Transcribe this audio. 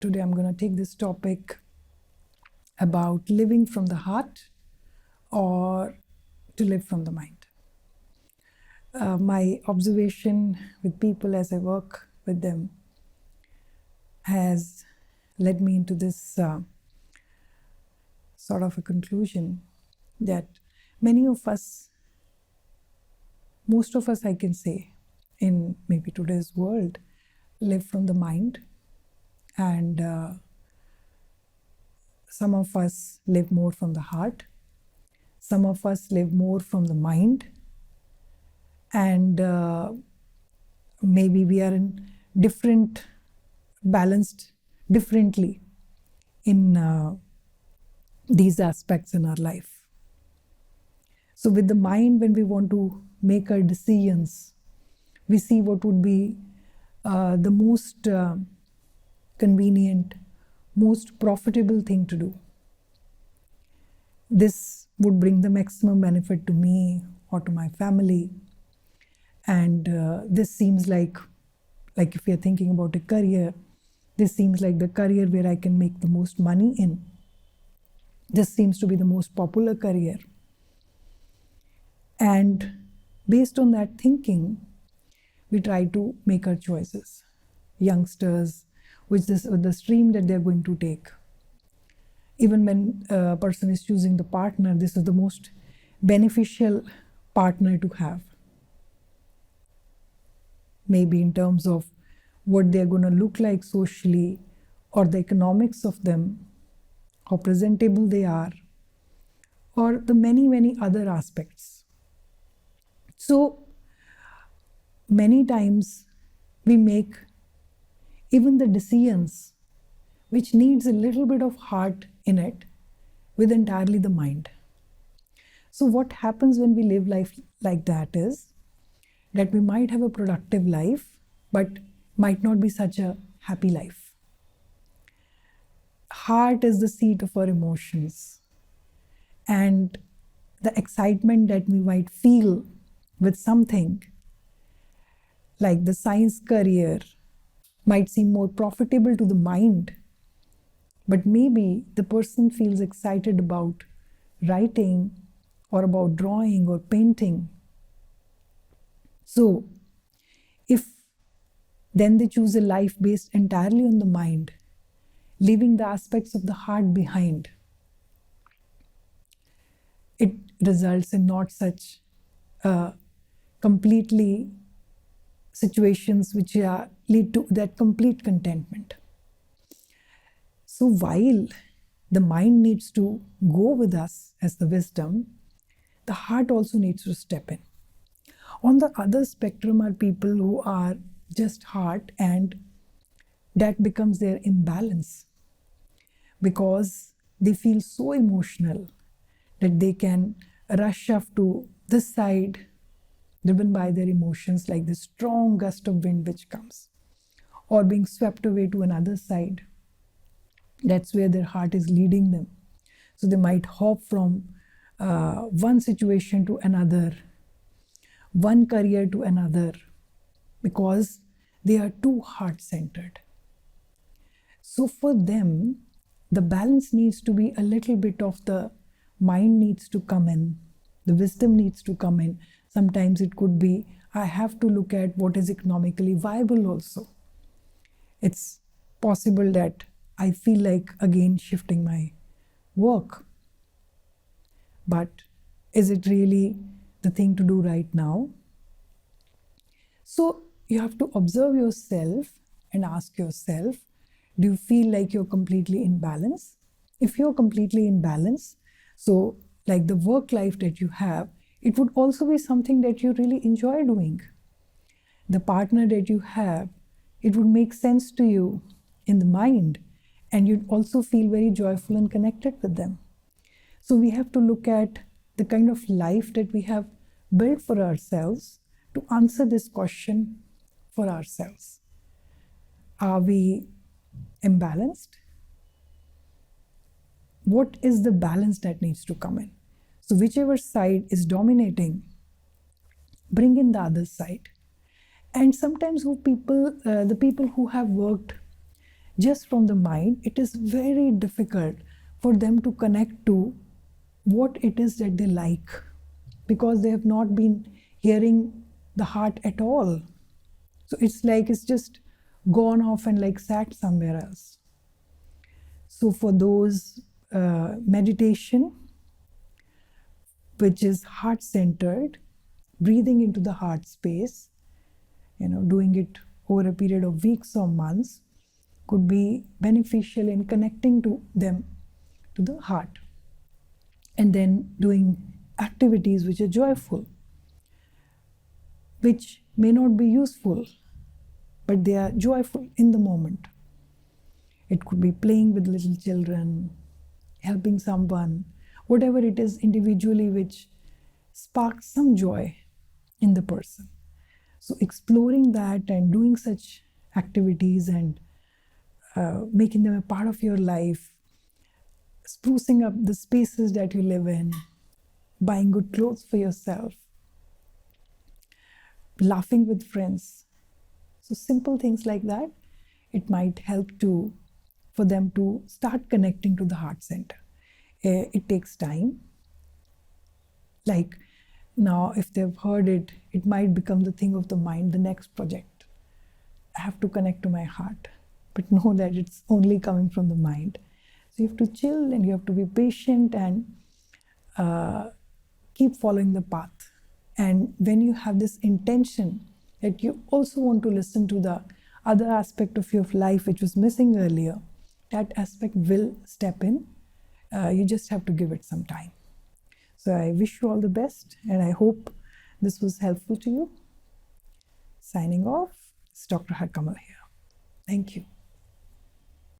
Today I'm going to take this topic about living from the heart or to live from the mind. My observation with people as I work with them has led me into this sort of a conclusion that many of us, most of us I can say, in maybe today's world, live from the mind, and some of us live more from the heart, some of us live more from the mind, and maybe we are in different, balanced differently in these aspects in our life. So with the mind, when we want to make our decisions, we see what would be the most convenient, most profitable thing to do. This would bring the maximum benefit to me or to my family. And this seems like if you're thinking about a career, this seems like the career where I can make the most money in. This seems to be the most popular career. And based on that thinking, we try to make our choices. Youngsters, with the stream that they're going to take. Even when a person is choosing the partner, this is the most beneficial partner to have. Maybe in terms of what they're going to look like socially, or the economics of them, how presentable they are, or the many, many other aspects. So many times we make even the decisions which needs a little bit of heart in it with entirely the mind. So what happens when we live life like that is that we might have a productive life, but might not be such a happy life. Heart is the seat of our emotions, and the excitement that we might feel with something like the science career might seem more profitable to the mind, but maybe the person feels excited about writing or about drawing or painting. So if then they choose a life based entirely on the mind, leaving the aspects of the heart behind, it results in not such completely situations which lead to that complete contentment. So while the mind needs to go with us as the wisdom, the heart also needs to step in. On the other spectrum are people who are just heart, and that becomes their imbalance because they feel so emotional that they can rush off to this side, driven by their emotions, like the strong gust of wind which comes, or being swept away to another side. That's where their heart is leading them. So they might hop from one situation to another, one career to another, because they are too heart-centered. So for them, the balance needs to be a little bit of the mind needs to come in, the wisdom needs to come in. Sometimes it could be, I have to look at what is economically viable also. It's possible that I feel like again shifting my work. But is it really the thing to do right now? So you have to observe yourself and ask yourself, do you feel like you're completely in balance? If you're completely in balance, so like the work life that you have, it would also be something that you really enjoy doing. The partner that you have, it would make sense to you in the mind, and you'd also feel very joyful and connected with them. So we have to look at the kind of life that we have built for ourselves to answer this question for ourselves. Are we imbalanced? What is the balance that needs to come in? So whichever side is dominating, bring in the other side. And sometimes the people who have worked just from the mind, it is very difficult for them to connect to what it is that they like, because they have not been hearing the heart at all. So it's like it's just gone off and like sat somewhere else. So for those meditation, which is heart-centered, breathing into the heart space, doing it over a period of weeks or months, could be beneficial in connecting to them, to the heart. And then doing activities which are joyful, which may not be useful, but they are joyful in the moment. It could be playing with little children, helping someone, whatever it is individually which sparks some joy in the person. So exploring that and doing such activities and making them a part of your life, sprucing up the spaces that you live in, buying good clothes for yourself, laughing with friends. So simple things like that, it might help for them to start connecting to the heart center. It takes time. Like now, if they've heard it, it might become the thing of the mind, the next project. I have to connect to my heart, but know that it's only coming from the mind. So you have to chill and you have to be patient and keep following the path. And when you have this intention that you also want to listen to the other aspect of your life which was missing earlier, that aspect will step in. You just have to give it some time. So I wish you all the best, and I hope this was helpful to you. Signing off, it's Dr. Harkamal here. Thank you.